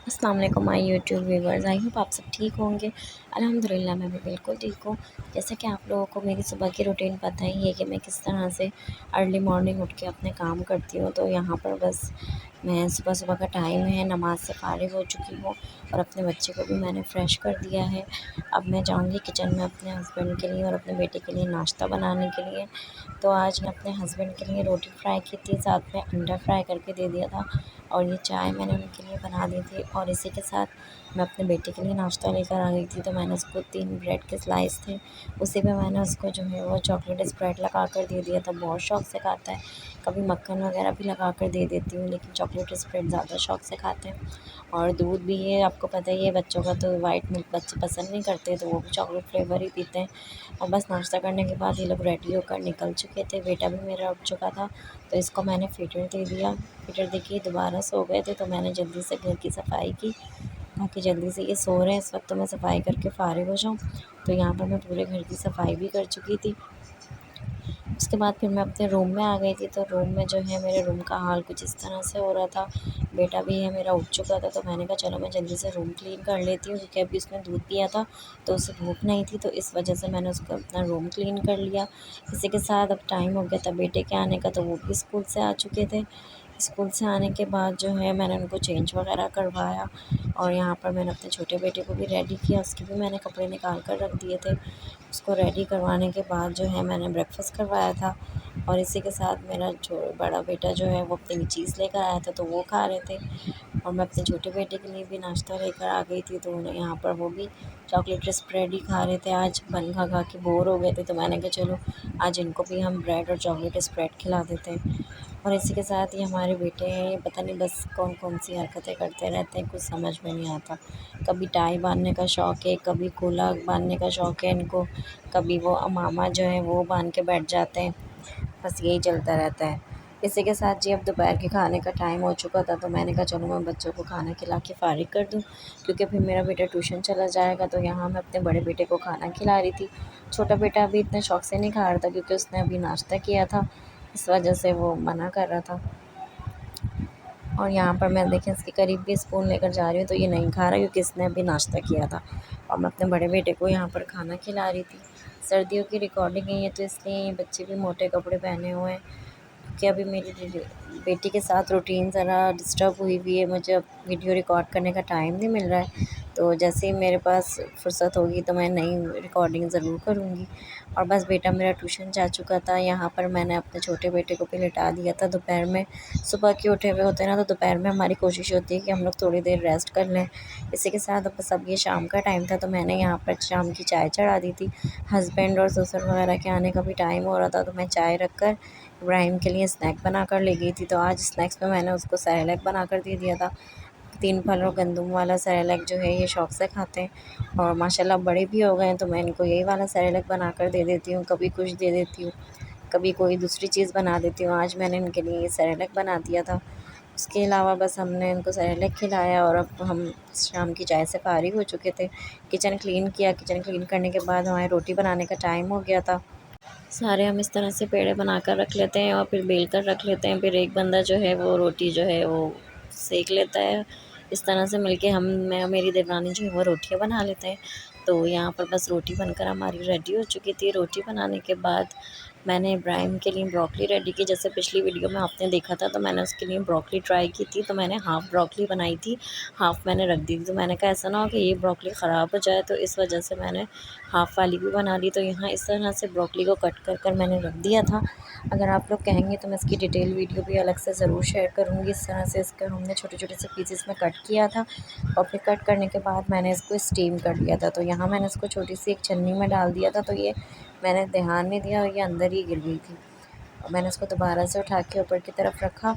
अस्सलाम वालेकुम my YouTube viewers. I hope आप सब ठीक होंगे। अल्हम्दुलिल्लाह मैं भी बिल्कुल ठीक हूँ। जैसा कि आप लोगों को मेरी सुबह की रूटीन पता ही है कि मैं किस तरह से अर्ली मॉर्निंग उठ के अपने काम करती हूँ। तो यहाँ पर बस मैं सुबह सुबह का टाइम है, नमाज़ से फ़ारिग हो चुकी हूँ और अपने बच्चे को भी मैंने फ़्रेश कर दिया है। अब मैं जाऊँगी किचन में अपने हस्बैंड के लिए और अपने बेटे के लिए नाश्ता बनाने के लिए। तो आज मैं अपने हस्बैंड के लिए रोटी फ्राई की थी, साथ में अंडा फ्राई करके दे दिया था और ये चाय मैंने उनके लिए बना दी थी। और इसी के साथ मैं अपने बेटे के लिए नाश्ता लेकर आ गई थी, तो मैंने उसको 3 ब्रेड के स्लाइस थे, उसी पे मैंने उसको जो है वो चॉकलेट स्प्रेड लगा कर दे दिया था। बहुत शौक़ से खाता है। कभी मक्खन वगैरह भी लगा कर दे देती हूँ, लेकिन चॉकलेट स्प्रेड ज़्यादा शौक़ से खाते हैं। और दूध भी ये आपको पता ही है, बच्चों का तो वाइट मिल्क बच्चे पसंद नहीं करते, तो वो भी चॉकलेट फ्लेवर ही पीते हैं। और बस नाश्ता करने के बाद ये लोग रेडी होकर निकल चुके थे। बेटा भी मेरा उठ चुका था, तो इसको मैंने फ़ीटर दे दिया। फ़ीटर देखिए दोबारा सो गए थे, तो मैंने जल्दी से घर की सफाई की ताकि जल्दी से ये सो रहे हैं इस वक्त, तो मैं सफाई करके फ़ारिग हो जाऊँ। तो यहाँ पर मैं पूरे घर की सफाई भी कर चुकी थी। उसके बाद फिर मैं अपने रूम में आ गई थी, तो रूम में जो है मेरे रूम का हाल कुछ इस तरह से हो रहा था। बेटा भी है मेरा उठ चुका था, तो मैंने कहा चलो मैं जल्दी से रूम क्लीन कर लेती हूँ, क्योंकि अभी उसने दूध पिया था तो उसे भूख नहीं थी, तो इस वजह से मैंने उसको अपना रूम क्लीन कर लिया। इसी के साथ अब टाइम हो गया था बेटे के आने का, तो वो भी स्कूल से आ चुके थे। स्कूल से आने के बाद जो है मैंने उनको चेंज वगैरह करवाया और यहाँ पर मैंने अपने छोटे बेटे को भी रेडी किया, उसके भी मैंने कपड़े निकाल कर रख दिए थे। उसको रेडी करवाने के बाद जो है मैंने ब्रेकफ़ास्ट करवाया था और इसी के साथ मेरा जो बड़ा बेटा जो है वो अपनी चीज़ लेकर आया था, तो वो खा रहे थे। और मैं अपने छोटे बेटे के लिए भी नाश्ता लेकर आ गई थी, तो उन्हें यहाँ पर वो भी चॉकलेट स्प्रेड ही खा रहे थे। आज बन खा खा के बोर हो गए थे, तो मैंने कहा चलो आज इनको भी हम ब्रेड और चॉकलेट स्प्रेड खिला देते हैं। और इसी के साथ ये हमारे बेटे हैं, ये पता नहीं बस कौन कौन सी हरकतें करते रहते हैं, कुछ समझ में नहीं आता। कभी टाई बांधने का शौक़ है, कभी कोला बांधने का शौक़ है इनको, कभी वो अमामा जो है वो बांध के बैठ जाते हैं। बस यही चलता रहता है। इसी के साथ जी अब दोपहर के खाने का टाइम हो चुका था, तो मैंने कहा चलो मैं बच्चों को खाना खिला के फ़ारिग कर दूँ, क्योंकि फिर मेरा बेटा ट्यूशन चला जाएगा। तो यहाँ मैं अपने बड़े बेटे को खाना खिला रही थी। छोटा बेटा अभी इतने शौक़ से नहीं खा रहा था, क्योंकि उसने अभी नाश्ता किया था, इस वजह से वो मना कर रहा था। और यहाँ पर मैं देखें इसके करीब भी स्पून लेकर जा रही हूँ, तो ये नहीं खा रहा क्योंकि इसने अभी नाश्ता किया था। और मैं अपने बड़े बेटे को यहाँ पर खाना खिला रही थी। सर्दियों की रिकॉर्डिंग है ये, तो इसलिए ये बच्चे भी मोटे कपड़े पहने हुए हैं, कि अभी मेरी बेटी के साथ रूटीन ज़रा डिस्टर्ब हुई हुई है। मुझे अब वीडियो रिकॉर्ड करने का टाइम नहीं मिल रहा है, तो जैसे ही मेरे पास फुर्सत होगी तो मैं नई रिकॉर्डिंग ज़रूर करूँगी। और बस बेटा मेरा ट्यूशन जा चुका था। यहाँ पर मैंने अपने छोटे बेटे को भी लिटा दिया था दोपहर में। सुबह के उठे हुए होते हैं ना, तो दोपहर में हमारी कोशिश होती है कि हम लोग थोड़ी देर रेस्ट कर लें। इसी के साथ बस अब ये शाम का टाइम था, तो मैंने यहाँ पर शाम की चाय चढ़ा दी थी। हस्बैंड और ससुर वगैरह के आने का भी टाइम हो रहा था, तो मैं चाय रख कर इब्राहिम के लिए स्नैक बना कर ले गई थी। तो आज स्नैक्स में मैंने उसको सेरेलैक बना कर दे दिया था। 3 फल और गंदम वाला सेरेलैक जो है ये शौक़ से खाते हैं और माशाल्लाह बड़े भी हो गए हैं, तो मैं इनको यही वाला सेरेलैक बना कर दे देती हूँ। कभी कुछ दे देती हूँ, कभी कोई दूसरी चीज़ बना देती हूँ। आज मैंने इनके लिए ये सेरेलैक बना दिया था। उसके अलावा बस हमने इनको सेरेलैक खिलाया और अब हम शाम की चाय से फ़ारिग हो चुके थे। किचन क्लीन किया, किचन क्लीन करने के बाद हमारे रोटी बनाने का टाइम हो गया था। सारे हम इस तरह से पेड़े बना कर रख लेते हैं और फिर बेल कर रख लेते हैं। फिर एक बंदा जो है वो रोटी जो है वो सेक लेता है। इस तरह से मिलके मैं और मेरी देवरानी जो है वो रोटियां बना लेते हैं। तो यहाँ पर बस रोटी बनकर हमारी रेडी हो चुकी थी। रोटी बनाने के बाद मैंने इब्राहिम के लिए ब्रोकली रेडी की। जैसे पिछली वीडियो में आपने देखा था, तो मैंने उसके लिए ब्रोकली ट्राई की थी, तो मैंने हाफ़ ब्रोकली बनाई थी, हाफ़ मैंने रख दी थी। तो मैंने कहा ऐसा ना हो कि ये ब्रोकली ख़राब हो जाए, तो इस वजह से मैंने हाफ़ वाली भी बना ली। तो यहाँ इस तरह से ब्रोकली को कट कर मैंने रख दिया था। अगर आप लोग कहेंगे तो मैं इसकी डिटेल वीडियो भी अलग से ज़रूर शेयर करूँगी। इस तरह से इसका हमने छोटे-छोटे से पीसेस में कट किया था और फिर कट करने के बाद मैंने इसको स्टीम कर लिया था। तो यहाँ मैंने इसको छोटी सी एक छन्नी में डाल दिया था, तो ये मैंने ध्यान नहीं दिया और ये अंदर ही गिर गई थी। और मैंने उसको दोबारा से उठा के ऊपर की तरफ रखा।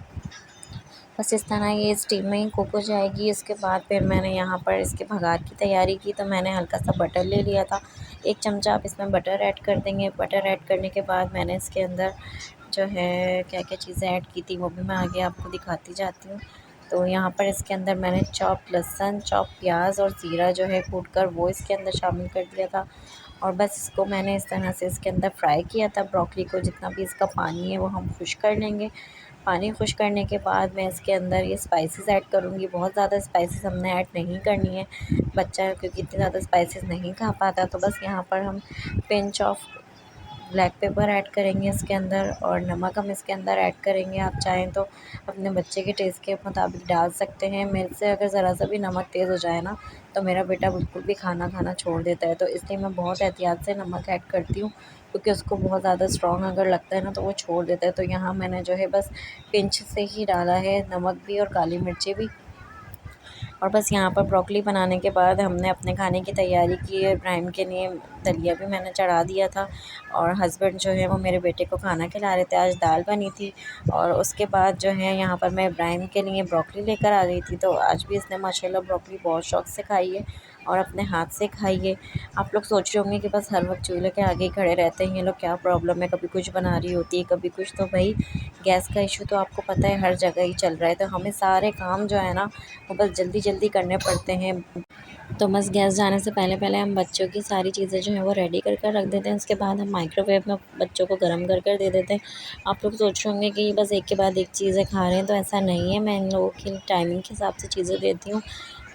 बस इस तरह ये स्टीम में ही कुक हो जाएगी। इसके बाद फिर मैंने यहाँ पर इसके भगार की तैयारी की, तो मैंने हल्का सा बटर ले लिया था। 1 चमचा आप इसमें बटर ऐड कर देंगे। बटर ऐड करने के बाद मैंने इसके अंदर जो है क्या-क्या चीज़ें ऐड की थी वो भी मैं आगे आपको दिखाती जाती हूँ। तो यहाँ पर इसके अंदर मैंने चॉप लहसुन, चॉप प्याज और ज़ीरा जो है कूट कर वो इसके अंदर शामिल कर दिया था। और बस इसको मैंने इस तरह से इसके अंदर फ्राई किया था। ब्रोकली को जितना भी इसका पानी है वो हम खुश कर लेंगे। पानी खुश करने के बाद मैं इसके अंदर ये स्पाइसेस ऐड करूँगी। बहुत ज़्यादा स्पाइसेस हमने ऐड नहीं करनी है, बच्चा क्योंकि इतनी ज़्यादा स्पाइसेस नहीं खा पाता। तो बस यहाँ पर हम pinch of black pepper add करेंगे इसके अंदर, और नमक हम इसके अंदर ऐड करेंगे। आप चाहें तो अपने बच्चे के टेस्ट के मुताबिक डाल सकते हैं। मेरे से अगर ज़रा सा भी नमक तेज़ हो जाए ना, तो मेरा बेटा बिल्कुल भी खाना खाना छोड़ देता है। तो इसलिए मैं बहुत एहतियात से नमक ऐड करती हूँ, क्योंकि उसको बहुत ज़्यादा स्ट्रॉन्ग अगर लगता है ना तो वो छोड़ देता है। तो यहाँ मैंने जो है बस पिंच से ही डाला है, नमक भी और काली मिर्ची भी। और बस यहाँ पर ब्रोकली बनाने के बाद हमने अपने खाने की तैयारी की है। इब्राहिम के लिए दलिया भी मैंने चढ़ा दिया था, और हस्बैंड जो है वो मेरे बेटे को खाना खिला रहे थे। आज दाल बनी थी, और उसके बाद जो है यहाँ पर मैं इब्राहिम के लिए ब्रोकली लेकर आ गई थी। तो आज भी इसने माशाल्लाह ब्रोकली बहुत शौक़ से खाई है, और अपने हाथ से खाई है। आप लोग सोच रहे होंगे कि बस हर वक्त चूल्हे के आगे ही खड़े रहते हैं ये लोग, क्या प्रॉब्लम है, कभी कुछ बना रही होती है कभी कुछ। तो भाई गैस का इशू तो आपको पता है हर जगह ही चल रहा है, तो हमें सारे काम जो है ना वो बस जल्दी जल्दी करने पड़ते हैं। तो बस गैस जाने से पहले पहले हम बच्चों की सारी चीज़ें जो हैं वो रेडी कर कर रख देते हैं। उसके बाद हम माइक्रोवेव में बच्चों को गर्म कर कर दे देते हैं। आप लोग सोच रहे होंगे कि बस एक के बाद एक चीज़ें खा रहे हैं, तो ऐसा नहीं है। मैं इन लोगों की टाइमिंग के हिसाब से चीज़ें देती हूँ।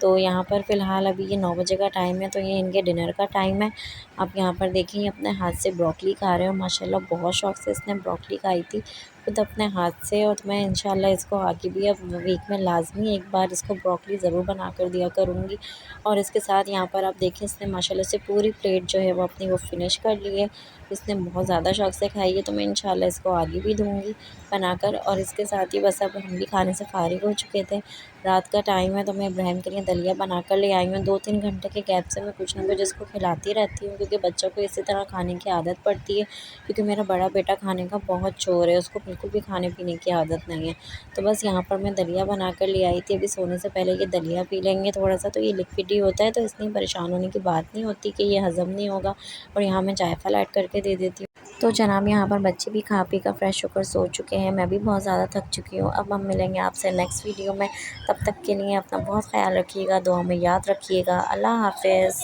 तो यहाँ पर फ़िलहाल अभी ये 9 बजे का टाइम है, तो ये इनके डिनर का टाइम है। आप यहाँ पर देखिए ये अपने हाथ से ब्रोकली खा रहे हो, माशाल्लाह बहुत शौक़ से इसने ब्रोकली खाई थी खुद अपने हाथ से। और मैं इंशाल्लाह इसको आगे भी अब वीक में लाज़मी एक बार इसको ब्रोकली ज़रूर बना कर दिया करूँगी। और इसके साथ यहाँ पर आप देखिए इसने माशाल्लाह से पूरी प्लेट जो है वो अपनी वो फ़िनिश कर ली है। इसने बहुत ज़्यादा शौक़ से खाई है, तो मैं इंशाल्लाह इसको आगे भी दूँगी बनाकर। और इसके साथ ही बस अब हम भी खाने से फ़ारिग हो चुके थे। रात का टाइम है, तो मैं इब्राहिम के लिए दलिया बना कर ले आई हूँ। 2-3 घंटे के गैप से मैं कुछ ना कुछ इसको खिलाती रहती हूँ, क्योंकि बच्चों को इसी तरह खाने की आदत पड़ती है। क्योंकि मेरा बड़ा बेटा खाने का बहुत शौर है, उसको बिल्कुल भी खाने पीने की आदत नहीं है। तो बस यहाँ पर मैं दलिया बना कर ले आई थी। अभी सोने से पहले ये दलिया पी लेंगे थोड़ा-सा, तो ये लिक्विड ही होता है, तो इसलिए परेशान होने की बात नहीं होती कि ये हज़म नहीं होगा। और यहाँ मैं जायफ़ल ऐड करके दे देती हूँ। तो जनाब यहाँ पर बच्चे भी खा पी कर फ्रेश होकर सो चुके हैं। मैं भी बहुत ज़्यादा थक चुकी हूँ। अब हम मिलेंगे आपसे नेक्स्ट वीडियो में। तब तक के लिए अपना बहुत ख़्याल रखिएगा, दुआ में याद रखिएगा। अल्लाह हाफ़िज़।